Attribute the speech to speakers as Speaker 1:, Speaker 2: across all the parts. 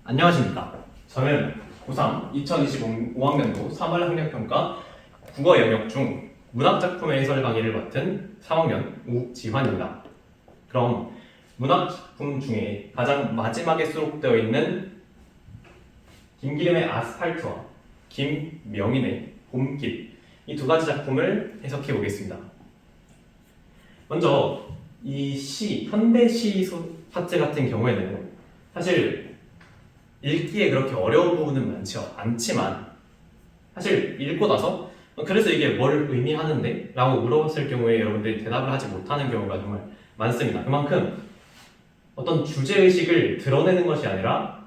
Speaker 1: 안녕하십니까. 저는 고3 2025학년도 3월 학력평가 국어 영역 중 문학작품의 해설 강의를 맡은 3학년 우지환입니다. 그럼 문학작품 중에 가장 마지막에 수록되어 있는 김기림의 아스팔트와 김명인의 봄길, 이 두 가지 작품을 해석해 보겠습니다. 먼저 이 시, 현대시 파트 같은 경우에는 사실 읽기에 그렇게 어려운 부분은 많지 않지만 사실 읽고 나서 그래서 이게 뭘 의미하는데? 라고 물어봤을 경우에 여러분들이 대답을 하지 못하는 경우가 정말 많습니다. 그만큼 어떤 주제의식을 드러내는 것이 아니라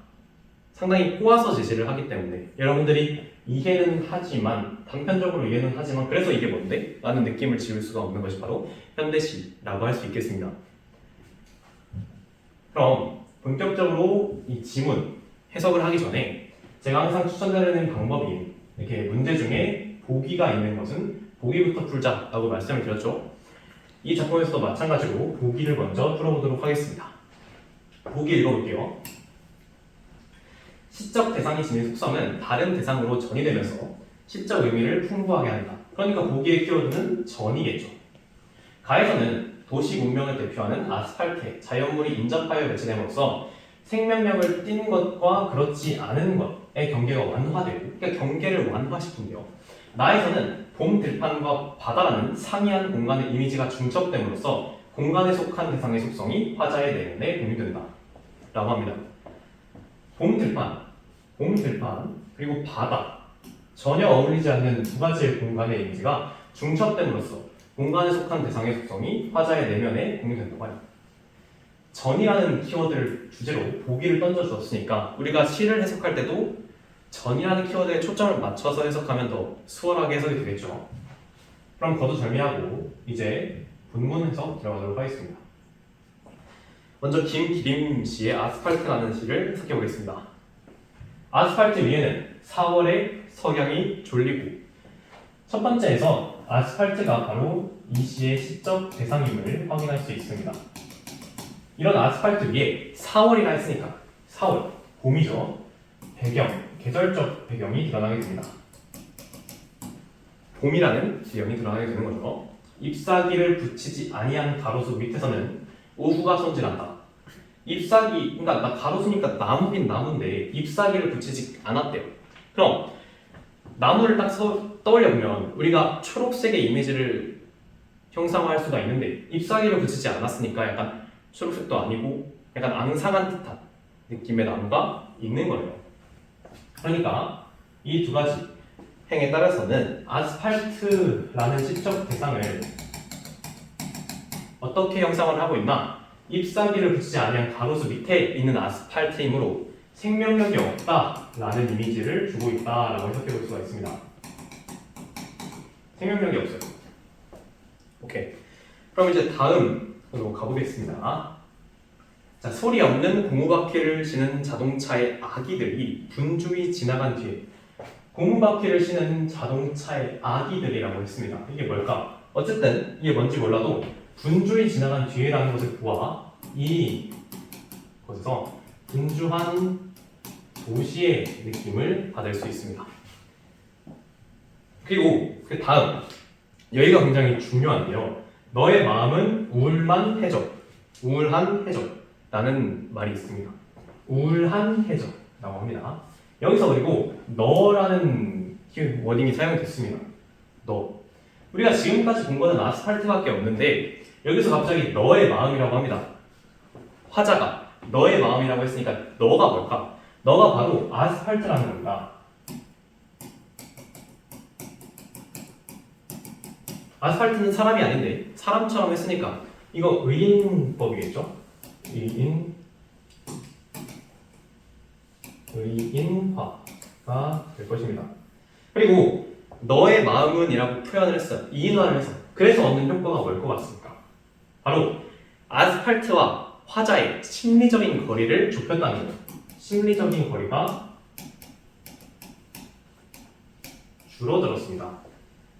Speaker 1: 상당히 꼬아서 제시를 하기 때문에 여러분들이 이해는 하지만 단편적으로 이해는 하지만 그래서 이게 뭔데? 라는 느낌을 지울 수가 없는 것이 바로 현대시라고 할 수 있겠습니다. 그럼 본격적으로 이 지문 해석을 하기 전에 제가 항상 추천드리는 방법이 이렇게 문제 중에 보기가 있는 것은 보기부터 풀자라고 말씀을 드렸죠. 이 작품에서도 마찬가지로 보기를 먼저 풀어보도록 하겠습니다. 보기 읽어볼게요. 시적 대상이 지닌 속성은 다른 대상으로 전이되면서 시적 의미를 풍부하게 한다. 그러니까 보기의 키워드는 전이겠죠. 가에서는 도시 문명을 대표하는 아스팔트에 자연물이 인접하여 배치됨으로써 생명력을 띤 것과 그렇지 않은 것의 경계가 완화되고, 그러니까 경계를 완화시킨대요. 나에서는 봄 들판과 바다라는 상이한 공간의 이미지가 중첩됨으로써 공간에 속한 대상의 속성이 화자의 내면에 공유된다 라고 합니다. 봄 들판, 그리고 바다, 전혀 어울리지 않는 두 가지의 공간의 이미지가 중첩됨으로써 공간에 속한 대상의 속성이 화자의 내면에 공유된다고 합니다. 전이라는 키워드를 주제로 보기를 던져주었으니까 우리가 시를 해석할 때도 전이라는 키워드에 초점을 맞춰서 해석하면 더 수월하게 해석이 되겠죠. 그럼 거두절미하고 이제 본문 해석 들어가도록 하겠습니다. 먼저 김기림 씨의 아스팔트라는 시를 해석해 보겠습니다. 아스팔트 위에는 4월의 석양이 졸리고, 첫 번째에서 아스팔트가 바로 이 시의 시적 대상임을 확인할 수 있습니다. 이런 아스팔트 위에 4월이라 했으니까 4월, 봄이죠. 배경, 계절적 배경이 드러나게 됩니다. 봄이라는 지형이 드러나게 되는 거죠. 잎사귀를 붙이지 아니한 가로수 밑에서는 오후가 손질한다. 잎사귀, 그러니까 가로수니까 나무긴 나무인데 잎사귀를 붙이지 않았대요. 그럼 나무를 딱 떠올려보면 우리가 초록색의 이미지를 형상화할 수가 있는데 잎사귀를 붙이지 않았으니까 약간 초록색도 아니고 약간 앙상한 듯한 느낌의 나무가 있는 거예요. 그러니까 이 두 가지 행에 따라서는 아스팔트라는 시적 대상을 어떻게 형상을 하고 있나? 잎사귀를 붙이지 아니한 가로수 밑에 있는 아스팔트이므로 생명력이 없다라는 이미지를 주고 있다라고 해석해 볼 수가 있습니다. 생명력이 없어요. 오케이. 그럼 이제 다음으로 가보겠습니다. 자, 소리 없는 고무바퀴를 시는 자동차의 아기들이 분주히 지나간 뒤에, 고무바퀴를 시는 자동차의 아기들이라고 했습니다. 이게 뭘까? 어쨌든 이게 뭔지 몰라도 분주히 지나간 뒤에라는 것을 보아 이 곳에서 분주한 도시의 느낌을 받을 수 있습니다. 그리고 그 다음, 여기가 굉장히 중요한데요. 너의 마음은 우울만 해져, 우울한 해져 라는 말이 있습니다. 우울한 해져 라고 합니다. 여기서 그리고 너라는 워딩이 사용됐습니다. 너. 우리가 지금까지 본 거는 아스팔트밖에 없는데 여기서 갑자기 너의 마음이라고 합니다. 화자가 너의 마음이라고 했으니까 너가 뭘까? 너가 바로 아스팔트라는 겁니다. 아스팔트는 사람이 아닌데 사람처럼 했으니까 이거 의인법이겠죠? 의인화가 될 것입니다. 그리고 너의 마음은 이라고 표현을 했어요. 이인화를 해서. 그래서 얻는 효과가 뭘 것 같습니까? 바로 아스팔트와 화자의 심리적인 거리를 좁혔다는 거예요. 심리적인 거리가 줄어들었습니다.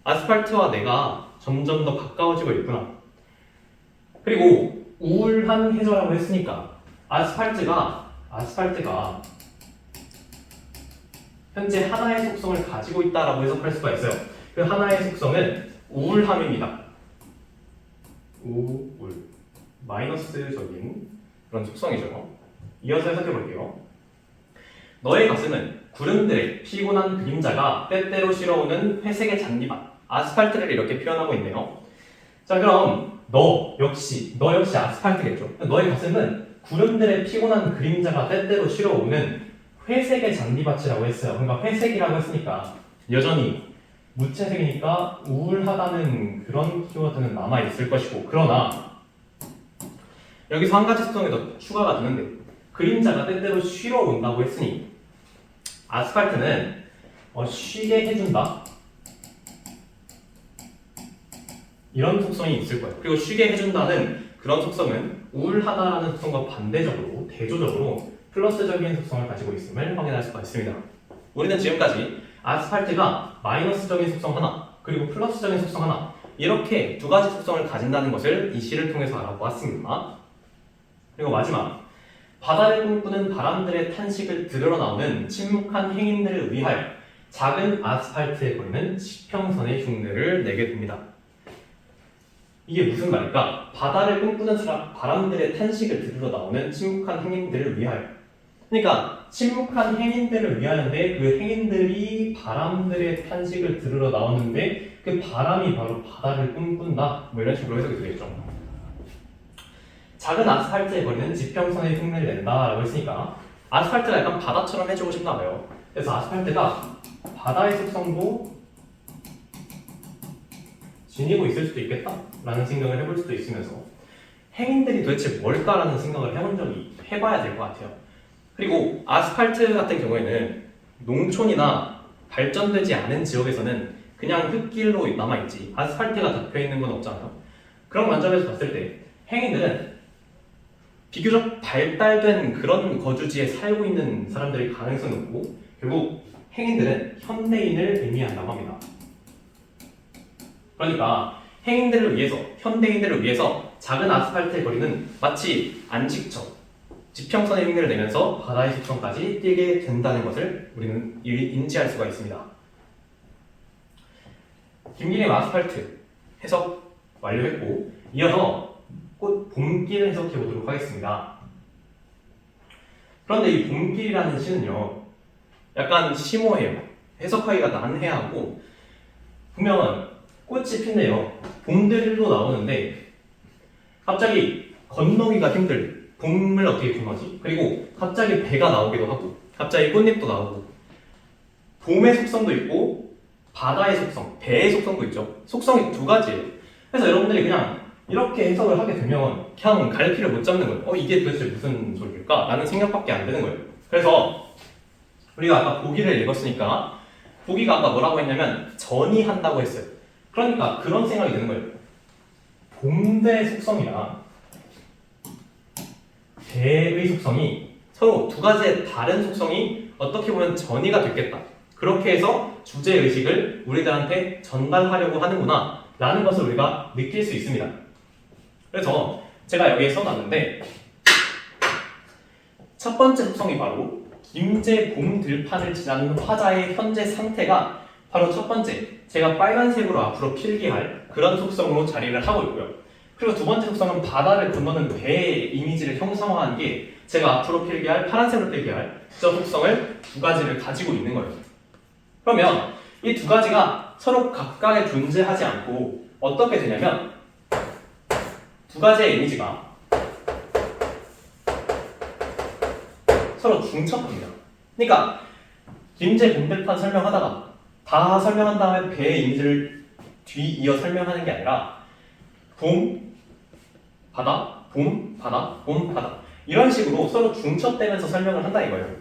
Speaker 1: 아스팔트와 내가 점점 더 가까워지고 있구나. 그리고 우울한 해저라고 했으니까 아스팔트가 현재 하나의 속성을 가지고 있다라고 해석할 수가 있어요. 그 하나의 속성은 우울함입니다. 우울, 마이너스적인 그런 속성이죠. 이어서 해석해 볼게요. 너의 가슴은 구름들의 피곤한 그림자가 때때로 실어오는 회색의 잔디밭, 아스팔트를 이렇게 표현하고 있네요. 자, 그럼 너 역시 아스팔트겠죠. 너의 가슴은 구름들의 피곤한 그림자가 때때로 실어오는 회색의 잔디밭이라고 했어요. 그러니까 회색이라고 했으니까 여전히 무채색이니까 우울하다는 그런 키워드는 남아있을 것이고, 그러나 여기서 한 가지 속성이 더 추가가 되는데, 그림자가 때때로 쉬러 온다고 했으니 아스팔트는 쉬게 해준다, 이런 속성이 있을 거예요. 그리고 쉬게 해준다는 그런 속성은 우울하다라는 속성과 반대적으로 대조적으로 플러스적인 속성을 가지고 있음을 확인할 수가 있습니다. 우리는 지금까지 아스팔트가 마이너스적인 속성 하나, 그리고 플러스적인 속성 하나, 이렇게 두 가지 속성을 가진다는 것을 이 시를 통해서 알아보았습니다. 그리고 마지막, 바다를 꿈꾸는 바람들의 탄식을 들으러 나오는 침묵한 행인들을 위하여 작은 아스팔트에 보이는 지평선의 흉내를 내게 됩니다. 이게 무슨 말일까? 바다를 꿈꾸는 바람들의 탄식을 들으러 나오는 침묵한 행인들을 위하여. 그러니까 침묵한 행인들을 위하여인데, 그 행인들이 바람들의 탄식을 들으러 나오는데 그 바람이 바로 바다를 꿈꾼다, 뭐 이런 식으로 해석이 되겠죠. 작은 아스팔트에 보이는 지평선의 흉내를 낸다라고 했으니까 아스팔트가 약간 바다처럼 해주고 싶나 봐요. 그래서 아스팔트가 바다의 속성도 지니고 있을 수도 있겠다라는 생각을 해볼 수도 있으면서, 행인들이 도대체 뭘까라는 생각을 해봐야 될 것 같아요. 그리고 아스팔트 같은 경우에는 농촌이나 발전되지 않은 지역에서는 그냥 흙길로 남아있지 아스팔트가 덮여있는 건 없잖아요. 그런 관점에서 봤을 때 행인들은 비교적 발달된 그런 거주지에 살고 있는 사람들일 가능성이 높고, 결국 행인들은 현대인을 의미한다고 합니다. 그러니까 현대인들을 위해서 작은 아스팔트의 거리는 마치 안식처, 지평선의 흉내를 내면서 바다의 속성까지 띄게 된다는 것을 우리는 인지할 수가 있습니다. 김기림 아스팔트 해석 완료했고, 이어서 꽃 봄길 해석해 보도록 하겠습니다. 그런데 이 봄길이라는 시는요, 약간 심오해요. 해석하기가 난해하고, 보면 꽃이 피네요. 봄들도 나오는데 갑자기 건너기가 힘들. 봄을 어떻게 건너지? 그리고 갑자기 배가 나오기도 하고, 갑자기 꽃잎도 나오고, 봄의 속성도 있고 바다의 속성, 배의 속성도 있죠. 속성이 두 가지예요. 그래서 여러분들이 그냥 이렇게 해석을 하게 되면 그냥 갈피를 못 잡는 거예요. 이게 도대체 무슨 소리일까? 라는 생각밖에 안 드는 거예요. 그래서 우리가 아까 보기를 읽었으니까, 보기가 아까 뭐라고 했냐면 전이한다고 했어요. 그러니까 그런 생각이 드는 거예요. 봄의 속성이랑 배의 속성이 서로 두 가지의 다른 속성이 어떻게 보면 전이가 됐겠다. 그렇게 해서 주제의식을 우리들한테 전달하려고 하는구나 라는 것을 우리가 느낄 수 있습니다. 그래서 제가 여기에 써놨는데, 첫 번째 속성이 바로 김제 봄 들판을 지나는 화자의 현재 상태가 바로 첫 번째, 제가 빨간색으로 앞으로 필기할 그런 속성으로 자리를 하고 있고요. 그리고 두 번째 속성은 바다를 건너는 배의 이미지를 형상화한 게 제가 앞으로 필기할, 파란색으로 필기할 저 속성을 두 가지를 가지고 있는 거예요. 그러면 이 두 가지가 서로 각각에 존재하지 않고 어떻게 되냐면, 두 가지의 이미지가 서로 중첩합니다. 그러니까 김제 봄들판 설명하다가 다 설명한 다음에 배의 이미지를 뒤이어 설명하는 게 아니라 봄, 바다, 봄, 바다, 봄, 바다, 이런 식으로 서로 중첩되면서 설명을 한다 이거예요.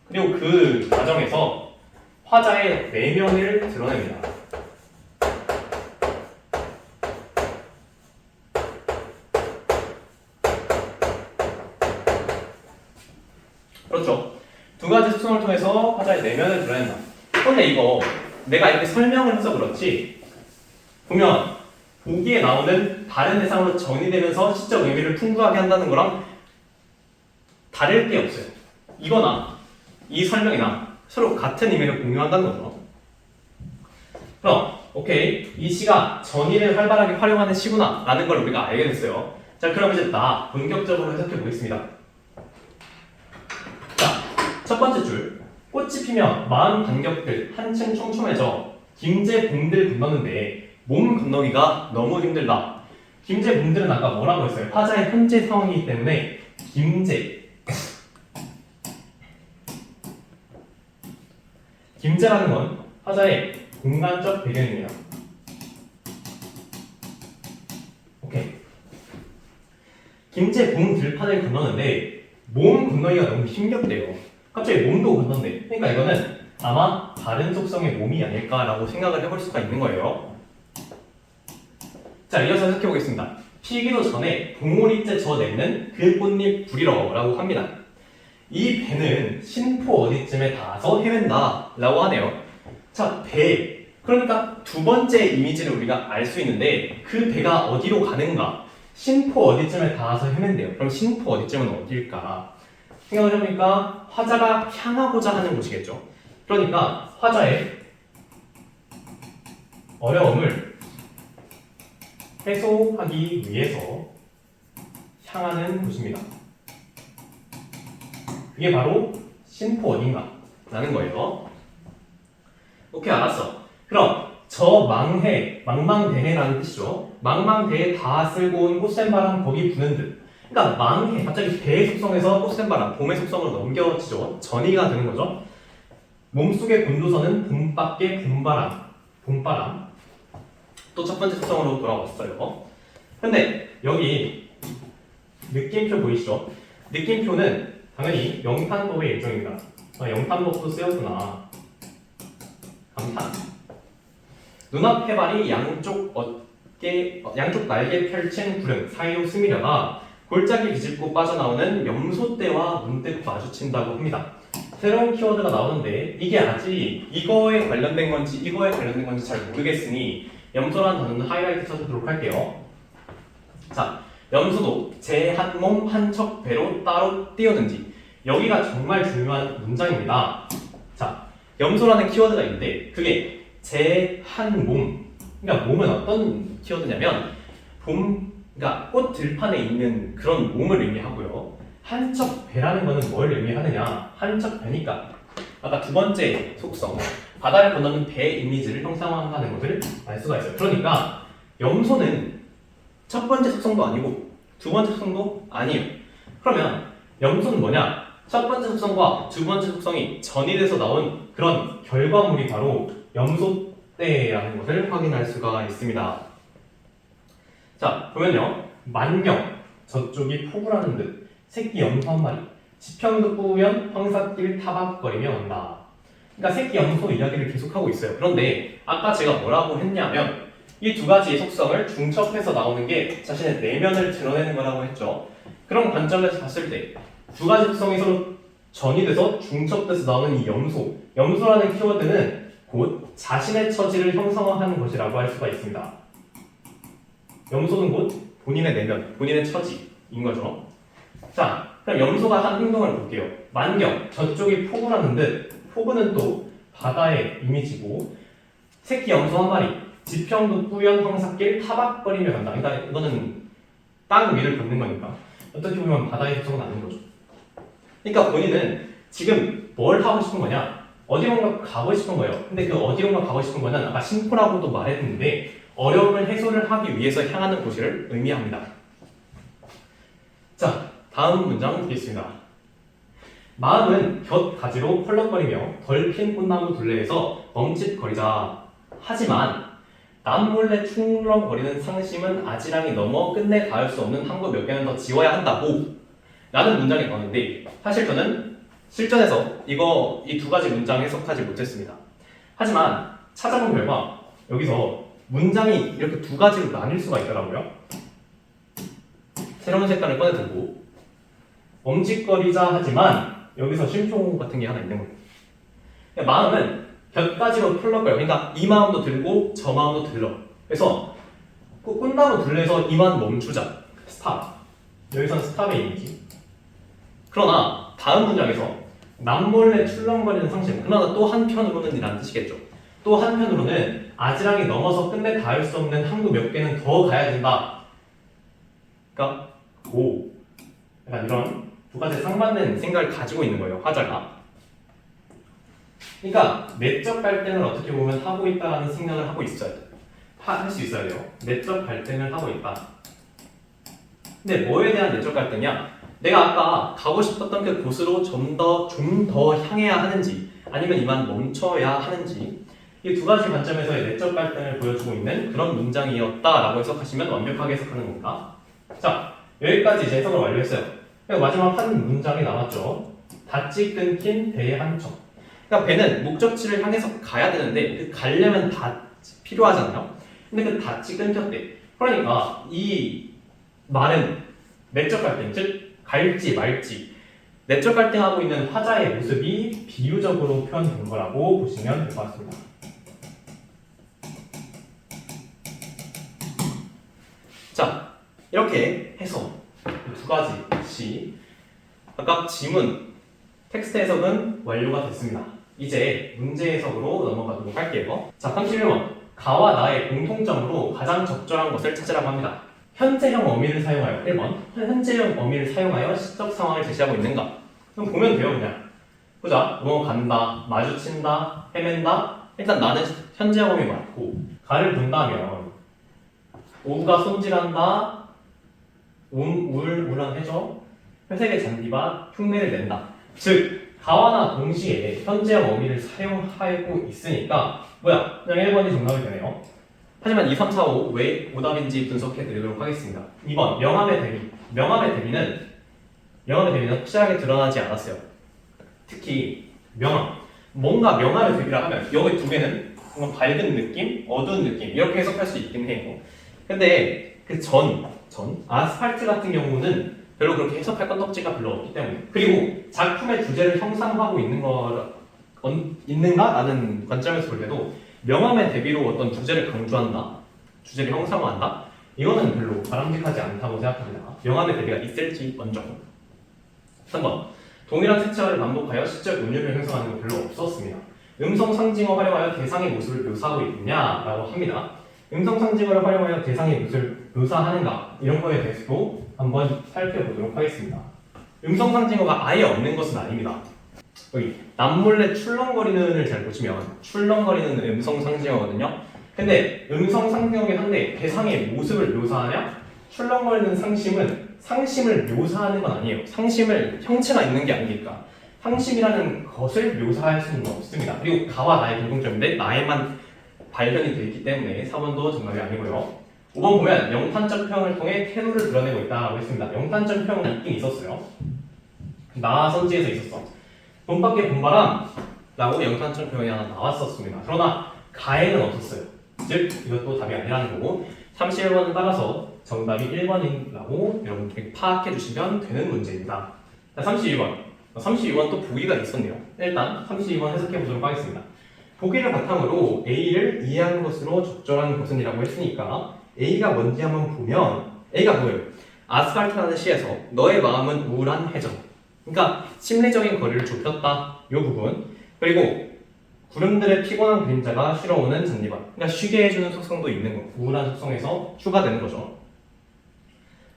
Speaker 1: 그리고 그 과정에서 화자의 내면을 드러냅니다. 그렇죠. 두 가지 속성을 통해서 화자의 내면을 드러낸다. 그런데 이거 내가 이렇게 설명을 해서 그렇지, 보면 보기에 나오는 다른 대상으로 정의되면서 시적 의미를 풍부하게 한다는 거랑 다를 게 없어요. 이거나 이 설명이나 서로 같은 의미를 공유한다는 거죠. 그럼 오케이, 이 시가 전의를 활발하게 활용하는 시구나 라는 걸 우리가 알게 됐어요. 자, 그럼 이제 본격적으로 해석해 보겠습니다. 자, 첫 번째 줄, 꽃이 피면 마음 반격들 한층 촘촘해져 김제봉들 건너는데 몸 건너기가 너무 힘들다. 김제봉들은 아까 뭐라고 했어요? 화자의 현재 상황이기 때문에 김제라는 건 화자의 공간적 배경입니다. 오케이. 김제봉 들판을 건너는데 몸 건너기가 너무 힘겹대요. 갑자기 몸도 건너네. 그러니까 이거는 아마 다른 속성의 몸이 아닐까라고 생각을 해볼 수가 있는 거예요. 자, 이어서 해석해 보겠습니다. 피기도 전에 봉오리째 저 내는 그 꽃잎 부리러 라고 합니다. 이 배는 신포 어디쯤에 닿아서 헤맨다 라고 하네요. 자, 배. 그러니까 두 번째 이미지를 우리가 알 수 있는데 그 배가 어디로 가는가? 신포 어디쯤에 닿아서 헤맨대요. 그럼 신포 어디쯤은 어딜까? 생각을 해보니까 화자가 향하고자 하는 곳이겠죠. 그러니까 화자의 어려움을 해소하기 위해서 향하는 곳입니다. 그게 바로 신포 어딘가 라는 거예요. 오케이, 알았어. 그럼 저 망망대해라는 뜻이죠. 망망대해 다 쓸고 온 꽃샘바람 거기 부는 듯. 그러니까 망해, 갑자기 배의 속성에서 꽃샘바람, 봄의 속성으로 넘겨지죠. 전이가 되는 거죠. 몸속의 곤도서는 봄밖에 봄바람. 또 첫 번째 속성으로 돌아왔어요. 근데 여기 느낌표 보이시죠? 느낌표는 당연히 영탄법의 일종입니다. 영탄법도 쓰였구나. 감탄. 눈앞 해발이 양쪽 날개 펼친 구름 사이로 스미려다 골짜기 비집고 빠져나오는 염소떼와 문득 마주친다고 합니다. 새로운 키워드가 나오는데 이게 아직 이거에 관련된 건지 잘 모르겠으니 염소라는 단어는 하이라이트 쳐주도록 할게요. 자, 염소도 제 한 몸 한 척 배로 따로 뛰어든지. 여기가 정말 중요한 문장입니다. 자, 염소라는 키워드가 있는데 그게 제 한 몸. 그러니까 몸은 어떤 키워드냐면 그러니까 꽃 들판에 있는 그런 몸을 의미하고요. 한 척 배라는 거는 뭘 의미하느냐? 한 척 배니까 아까 두 번째 속성 바다를 건너는 배 이미지를 형상화한다는 것을 알 수가 있어요. 그러니까 염소는 첫 번째 속성도 아니고 두 번째 속성도 아니에요. 그러면 염소는 뭐냐? 첫 번째 속성과 두 번째 속성이 전이돼서 나온 그런 결과물이 바로 염소떼라는 것을 확인할 수가 있습니다. 자, 보면요. 만경, 저쪽이 포구라는 듯 새끼 염소 한 마리 지평도 뿌우면 황사길 타박거리며 온다. 그러니까 새끼 염소 이야기를 계속하고 있어요. 그런데 아까 제가 뭐라고 했냐면 이 두 가지의 속성을 중첩해서 나오는 게 자신의 내면을 드러내는 거라고 했죠. 그런 관점에서 봤을 때 두 가지 속성이 서로 전이돼서 중첩돼서 나오는 이 염소라는 키워드는 곧 자신의 처지를 형성화하는 것이라고 할 수가 있습니다. 염소는 곧 본인의 내면, 본인의 처지인 거죠. 자, 그럼 염소가 한 행동을 볼게요. 만경, 저쪽이 포구라는 듯 포구는 또 바다의 이미지고 새끼 염소 한 마리, 지평도 뿌연 황사길 타박거리며 간다. 그러니까 이거는 땅 위를 걷는 거니까 어떻게 보면 바다의 속성은 아닌 거죠. 그러니까 본인은 지금 뭘 하고 싶은 거냐? 어디론가 가고 싶은 거예요. 근데 그 어디론가 가고 싶은 거는 아까 신포라고도 말했는데 어려움을 해소를 하기 위해서 향하는 곳을 의미합니다. 자, 다음 문장 보겠습니다. 마음은 곁가지로 펄럭거리며 덜 핀 꽃나무 둘레에서 멈칫거리자. 하지만 남몰래 충렁거리는 상심은 아지랑이 넘어 끝내 닿을 수 없는 한 구 몇 개는 더 지워야 한다고 라는 문장이 나오는데 사실 저는 실전에서 이 두 가지 문장 해석하지 못했습니다. 하지만 찾아본 결과 여기서 문장이 이렇게 두 가지로 나뉠 수가 있더라고요. 새로운 색깔을 꺼내들고 멈칫거리자 하지만 여기서 쉼표 같은 게 하나 있는 거예요. 그러니까 마음은 곁가지로 펄럭거려. 그러니까 이 마음도 들고 저 마음도 들러. 그래서 꽃나무 둘레에서 이만 멈추자. 스탑. 여기서는 스탑의 이미지. 그러나 다음 문장에서 남몰래 출렁거리는 상심. 그러나 또 한편으로는 이란 뜻이겠죠. 또 한편으로는 아지랑이 넘어서 끝내 닿을 수 없는 항구 몇 개는 더 가야 된다. 그러니까 약간 이런 두 가지 상반된 생각을 가지고 있는 거예요. 화자가. 그러니까 내적 갈등을 어떻게 보면 하고 있다라는 생각을 하고 있어야 돼요. 할 수 있어야 돼요. 내적 갈등을 하고 있다. 근데 뭐에 대한 내적 갈등이야? 내가 아까 가고 싶었던 그 곳으로 좀 더 향해야 하는지 아니면 이만 멈춰야 하는지 이 두 가지 관점에서의 내적 갈등을 보여주고 있는 그런 문장이었다라고 해석하시면 완벽하게 해석하는 겁니다. 자, 여기까지 이제 해석을 완료했어요. 마지막 한 문장이 남았죠. 닷지 끊긴 배의 한 척. 그러니까 배는 목적지를 향해서 가야 되는데 그 가려면 닷이 필요하잖아요. 근데 그 닷이 끊겼대. 그러니까 이 말은 내적 갈등, 즉 갈지 말지 내적 갈등하고 있는 화자의 모습이 비유적으로 표현된 거라고 보시면 될 것 같습니다. 자, 이렇게 해서 두 가지 시 아까 지문, 텍스트 해석은 완료가 됐습니다. 이제 문제 해석으로 넘어가도록 할게요. 자, 31번. 가와 나의 공통점으로 가장 적절한 것을 찾으라고 합니다. 현재형 어미를 사용하여 1번. 현재형 어미를 사용하여 시적 상황을 제시하고 있는가? 그럼 보면 돼요, 그냥. 보자. 간다, 마주친다, 헤맨다. 일단 나는 현재형 어미 맞고 가를 본다면 오가 손질한다, 울한 해줘, 회색의 잔디밭, 흉내를 낸다. 즉, 가와나 동시에 현재형 어미를 사용하고 있으니까 그냥 1번이 정답이 되네요. 하지만 2, 3, 4, 5 왜 오답인지 분석해 드리도록 하겠습니다. 2번, 명함의 대비. 명함의 대비는 확실하게 드러나지 않았어요. 특히 명함. 뭔가 명함의 대비라 하면 여기 두 개는 뭔가 밝은 느낌, 어두운 느낌 이렇게 해석할 수 있긴 해요. 근데 그 아스팔트 같은 경우는 별로 그렇게 해석할 건덕지가 별로 없기 때문에 그리고 작품의 주제를 형상화하고 있는가? 라는 관점에서 볼 때도 명함의 대비로 어떤 주제를 강조한다, 주제를 형상화한다? 이거는 별로 바람직하지 않다고 생각합니다. 명함의 대비가 있을지 먼저. 3번. 동일한 색채를 반복하여 시적 은유를 형성하는 거 별로 없었습니다. 음성 상징어 활용하여 대상의 모습을 묘사하고 있느냐라고 합니다. 음성 상징어를 활용하여 대상의 모습을 묘사하는가 이런 거에 대해서도 한번 살펴보도록 하겠습니다. 음성 상징어가 아예 없는 것은 아닙니다. 여기 남몰래 출렁거리는을 잘 보시면 출렁거리는 음성 상징어거든요. 근데 음성 상징어긴 한데 대상의 모습을 묘사하냐? 출렁거리는 상심을 묘사하는 건 아니에요. 상심을 형체가 있는 게 아니니까 상심이라는 것을 묘사할 수는 없습니다. 그리고 가와 나의 공통점인데 나에만 발견이 되어 있기 때문에 4번도 정답이 아니고요. 5번 보면 영탄적 표현을 통해 태도를 드러내고 있다고 했습니다. 영탄적 표현은 있긴 있었어요. 나 선지에서 있었어. 돈 밖에 본바람 라고 영탄적 표현이 하나 나왔었습니다. 그러나 가에는 없었어요. 즉 이것도 답이 아니라는 거고 31번을 따라서 정답이 1번이라고 여러분들이 파악해 주시면 되는 문제입니다. 자, 32번 또 보기가 있었네요. 일단 32번 해석해 보도록 하겠습니다. 보기를 바탕으로 A를 이해하는 것으로 적절한 것은이라고 했으니까 A가 뭔지 한번 보면 A가 뭐예요? 아스팔트라는 시에서 너의 마음은 우울한 해적. 그러니까 심리적인 거리를 좁혔다. 이 부분. 그리고 구름들의 피곤한 그림자가 쉬러오는 잔디밭. 그러니까 쉬게 해주는 속성도 있는 거. 우울한 속성에서 휴가 되는 거죠.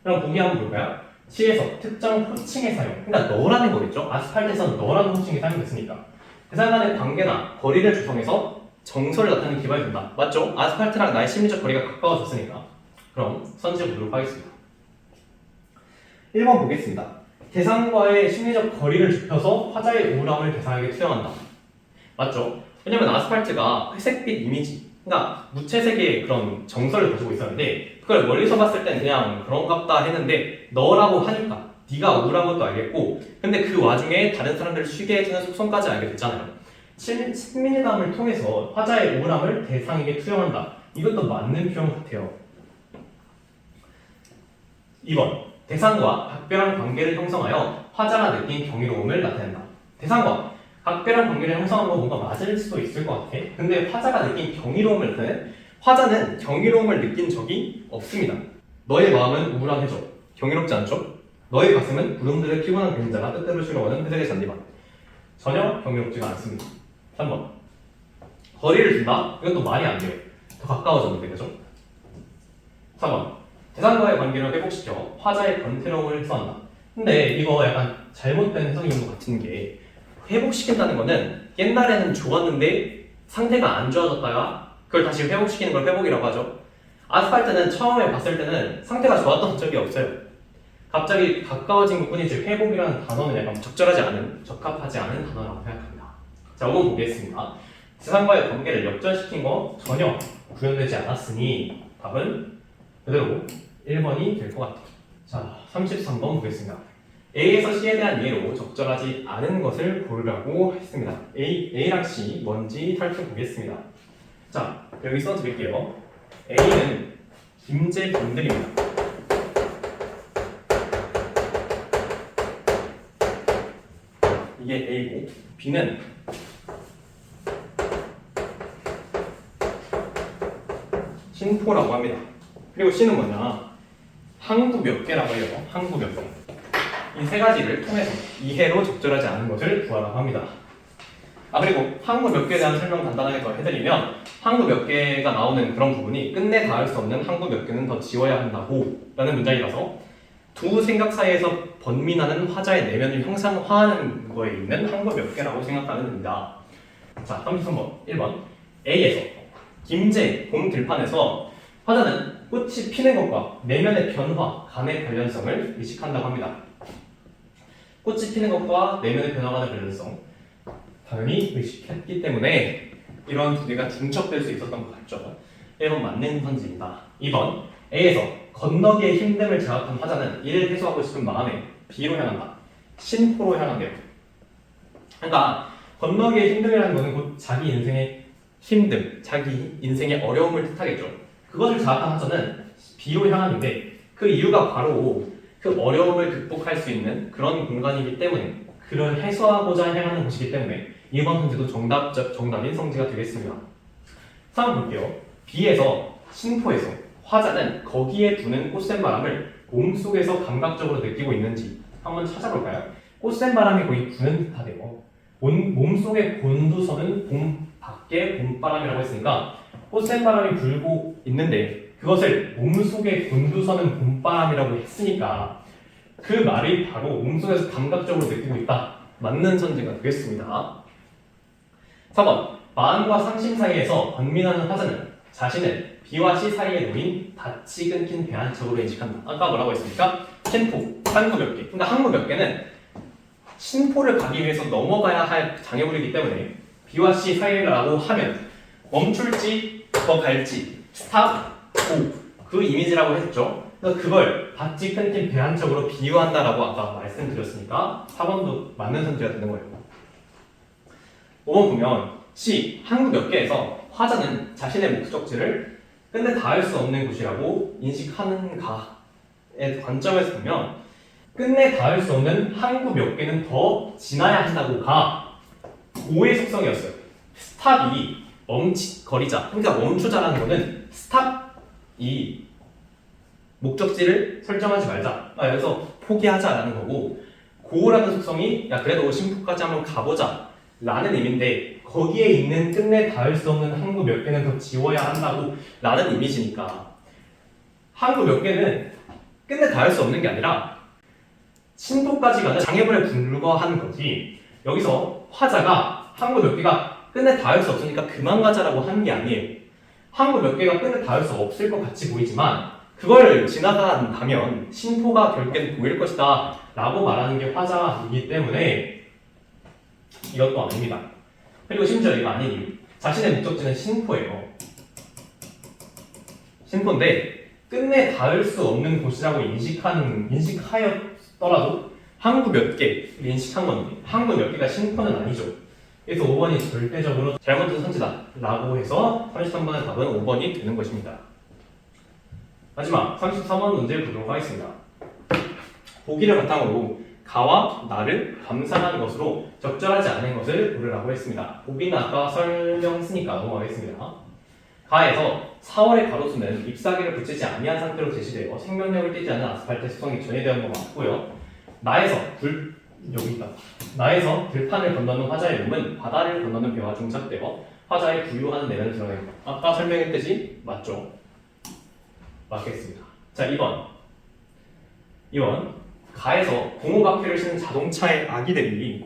Speaker 1: 그럼 보기 한번 볼까요? 시에서 특정 호칭의 사용. 그러니까 너라는 거겠죠. 아스팔트에서는 너라는 호칭이 사용됐으니까. 대상 간의 관계나 거리를 조성해서 정서를 나타내는 기반이 된다. 맞죠? 아스팔트랑 나의 심리적 거리가 가까워졌으니까. 그럼 선지해 보도록 하겠습니다. 1번 보겠습니다. 대상과의 심리적 거리를 좁혀서 화자의 우울함을 대상에게 투영한다. 맞죠? 왜냐면 아스팔트가 회색빛 이미지, 그러니까 무채색의 그런 정서를 가지고 있었는데 그걸 멀리서 봤을 땐 그냥 그런갑다 했는데 너라고 하니까 네가 우울한 것도 알겠고 근데 그 와중에 다른 사람들을 쉬게 해주는 속성까지 알게 됐잖아요. 친밀감을 통해서 화자의 우울함을 대상에게 투영한다. 이것도 맞는 표현 같아요. 2번. 대상과 각별한 관계를 형성하여 화자가 느낀 경이로움을 나타낸다. 대상과 각별한 관계를 형성하는 건 뭔가 맞을 수도 있을 것 같아. 근데 화자가 느낀 경이로움을 나타내? 화자는 경이로움을 느낀 적이 없습니다. 너의 마음은 우울한 해적. 경이롭지 않죠? 너의 가슴은 구름들의 피곤한 그림자가 뜻대로 실어오는 회색의 잔디밭. 전혀 경미롭지가 않습니다. 3번. 거리를 둔다? 이것도 말이 안 돼요. 더 가까워졌는데, 그죠? 4번. 대상과의 관계를 회복시켜 화자의 권태로움을 해소한다. 근데 이거 약간 잘못된 해석인 것 같은 게 회복시킨다는 거는 옛날에는 좋았는데 상태가 안 좋아졌다가 그걸 다시 회복시키는 걸 회복이라고 하죠. 아스팔트는 처음에 봤을 때는 상태가 좋았던 적이 없어요. 갑자기 가까워진 것뿐이지 회복이라는 단어는 약간 적절하지 않은, 적합하지 않은 단어라고 생각합니다. 자, 5번 보겠습니다. 세상과의 관계를 역전시킨 거 전혀 구현되지 않았으니 답은 그대로 1번이 될 것 같아요. 자, 33번 보겠습니다. A에서 C에 대한 이해로 적절하지 않은 것을 고르라고 했습니다. A랑 C 뭔지 살펴보겠습니다. 자, 여기 써드릴게요. A는 김제 분들입니다. 이게 A고 B는 신포라고 합니다. 그리고 C는 뭐냐? 항구 몇 개라고 해요. 항구 몇 개. 이 세 가지를 통해서 이해로 적절하지 않은 것을 구하라고 합니다. 그리고 항구 몇 개에 대한 설명 간단하게 더 해드리면 항구 몇 개가 나오는 그런 부분이 끝내 닿을 수 없는 항구 몇 개는 더 지워야 한다고 라는 문장이라서 두 생각 사이에서 번민하는 화자의 내면을 형상화하는 거에 있는 항구 몇 개라고 생각하면 됩니다. 자, 33번 1번 A에서 김제 봄 들판에서 화자는 꽃이 피는 것과 내면의 변화, 간의 관련성을 의식한다고 합니다. 꽃이 피는 것과 내면의 변화간의 관련성 당연히 의식했기 때문에 이런 두 개가 중첩될 수 있었던 것 같죠. 1번 맞는 선지입니다. 2번 A에서 건너기의 힘듦을 자각한 화자는 이를 해소하고 싶은 마음에 B로 향한다. 신포로 향한대요. 그러니까 건너기의 힘듦이라는 것은 곧 자기 인생의 힘듦, 자기 인생의 어려움을 뜻하겠죠. 그것을 자각한 화자는 B로 향하는데 그 이유가 바로 그 어려움을 극복할 수 있는 그런 공간이기 때문에 그를 해소하고자 향하는 곳이기 때문에 2번 선지도 정답인 성지가 되겠습니다. 3번 볼게요. B에서 신포에서 화자는 거기에 부는 꽃샘바람을 몸속에서 감각적으로 느끼고 있는지 한번 찾아볼까요? 꽃샘바람이 거의 부는 듯하대요. 몸속의 곤두서는 봄 밖에 봄바람이라고 했으니까 꽃샘바람이 불고 있는데 그것을 몸속에 곤두서는 봄바람이라고 했으니까 그 말이 바로 몸속에서 감각적으로 느끼고 있다. 맞는 선지가 되겠습니다. 4번 마음과 상심 사이에서 번민하는 화자는 자신을 B와 C 사이에 놓인 닻이 끊긴 배 한 척으로 인식한다. 아까 뭐라고 했습니까? 신포, 항구 몇 개. 그러니까 항구 몇 개는 신포를 가기 위해서 넘어가야 할 장애물이기 때문에 B와 C 사이라고 하면 멈출지 더 갈지 스탑, 고 그 이미지라고 했죠. 그래서 그걸 밧지 끊긴 배 한 척으로 비유한다라고 아까 말씀드렸으니까 4번도 맞는 선지가 되는 거예요. 5번 보면 C, 항구 몇 개에서 화자는 자신의 목적지를 끝내 닿을 수 없는 곳이라고 인식하는가의 관점에서 보면 끝내 닿을 수 없는 항구 몇 개는 더 지나야 한다고가 고의 속성이었어요. 스탑이 멈칫거리자, 그러니까 멈추자라는 거는 스탑이 목적지를 설정하지 말자, 그래서 포기하자라는 거고 고라는 속성이 야 그래도 신포까지 한번 가보자 라는 의미인데 거기에 있는 끝내 닿을 수 없는 항구 몇 개는 더 지워야 한다고 라는 이미지니까 항구 몇 개는 끝내 닿을 수 없는 게 아니라 신포까지 가는 장애물에 불과한 거지 여기서 화자가 항구 몇 개가 끝내 닿을 수 없으니까 그만 가자라고 하는 게 아니에요. 항구 몇 개가 끝내 닿을 수 없을 것 같이 보이지만 그걸 지나간다면 신포가 결국엔 보일 것이다 라고 말하는 게 화자이기 때문에 이것도 아닙니다. 그리고 심지어 이거 아닌 이유 자신의 목적지는 신포예요. 신포인데 끝내 닿을 수 없는 곳이라고 인식하였더라도 항구 몇 개를 인식한 건데 항구 몇 개가 신포는 아니죠. 그래서 5번이 절대적으로 잘못된 선지다 라고 해서 33번의 답은 5번이 되는 것입니다. 마지막 33번 문제 보도록 하겠습니다. 보기를 바탕으로 가와 나를 감상하는 것으로 적절하지 않은 것을 고르라고 했습니다. 보기는 아까 설명했으니까 넘어가겠습니다. 가에서 4월의 가로수는 잎사귀를 붙이지 아니한 상태로 제시되어 생명력을 띠지 않은 아스팔트 수성이 전이되는 것 같고요. 나에서 여기다 나에서 들판을 건너는 화자의 몸은 바다를 건너는 배와 중첩되어 화자의 부유한 내면을 드러낸다. 아까 설명했듯이 맞죠? 맞겠습니다. 자, 2번 가에서 고무바퀴를 싣는 자동차의 아기들이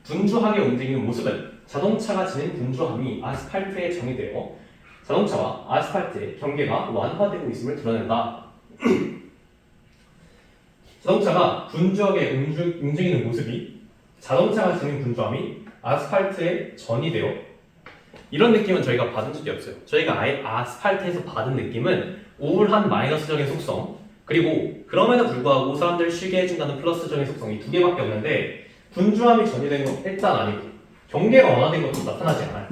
Speaker 1: 분주하게 움직이는 모습은 자동차가 지닌 분주함이 아스팔트에 정의되어 자동차와 아스팔트의 경계가 완화되고 있음을 드러낸다. 자동차가 분주하게 움직이는 모습이 자동차가 지닌 분주함이 아스팔트에 전이되어 이런 느낌은 저희가 받은 적이 없어요. 저희가 아예 아스팔트에서 받은 느낌은 우울한 마이너스적인 속성 그리고 그럼에도 불구하고 사람들 쉬게 해준다는 플러스적인 속성이 두 개밖에 없는데 분주함이 전이된 건 일단 아니고 경계가 완화된 것도 나타나지 않아요.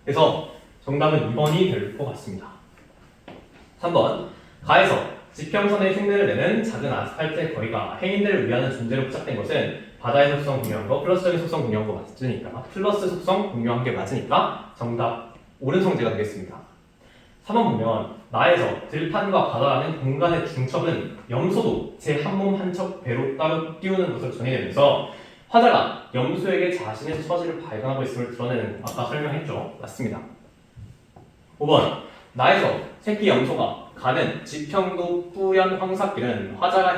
Speaker 1: 그래서 정답은 2번이 될 것 같습니다. 3번 가에서 지평선의 흉내를 내는 작은 아스팔트의 거리가 행인들을 위하는 존재로 포착된 것은 바다의 속성 공유한 거 플러스적인 속성 공유한 거 맞으니까 플러스 속성 공유한 게 맞으니까 정답 옳은 성제가 되겠습니다. 3번 보면 나에서 들판과 바다라는 공간의 중첩은 염소도 제 한 몸 한 척 배로 따로 띄우는 것을 전해내면서 화자가 염소에게 자신의 처지를 발견하고 있음을 드러내는 거 아까 설명했죠? 맞습니다. 5번 나에서 새끼 염소가 가는 지평도 뿌연 황사길은 화자가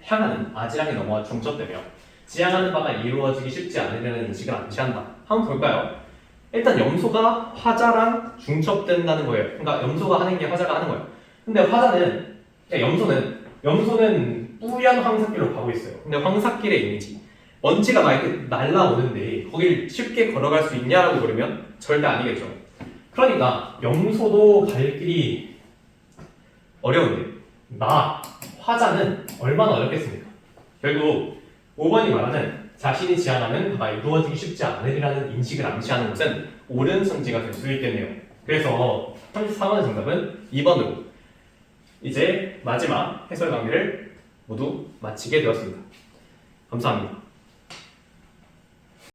Speaker 1: 향하는 아지랑이 넘어와 중첩되며 지향하는 바가 이루어지기 쉽지 않으려는 인식을 암시한다. 한번 볼까요? 일단 염소가 화자랑 중첩된다는 거예요. 그러니까 염소가 하는 게 화자가 하는 거예요. 근데 화자는 염소는 뿌연 황사길로 가고 있어요. 근데 황사길의 이미지 먼지가 막 이렇게 날라오는데 거길 쉽게 걸어갈 수 있냐라고 그러면 절대 아니겠죠. 그러니까 염소도 갈 길이 어려운데 화자는 얼마나 어렵겠습니까? 결국 5번이 말하는 자신이 지향하는 바가 이루어지기 쉽지 않으리라는 인식을 암시하는 것은 옳은 선지가 될 수 있겠네요. 그래서 34번의 정답은 2번으로 이제 마지막 해설 강의를 모두 마치게 되었습니다. 감사합니다.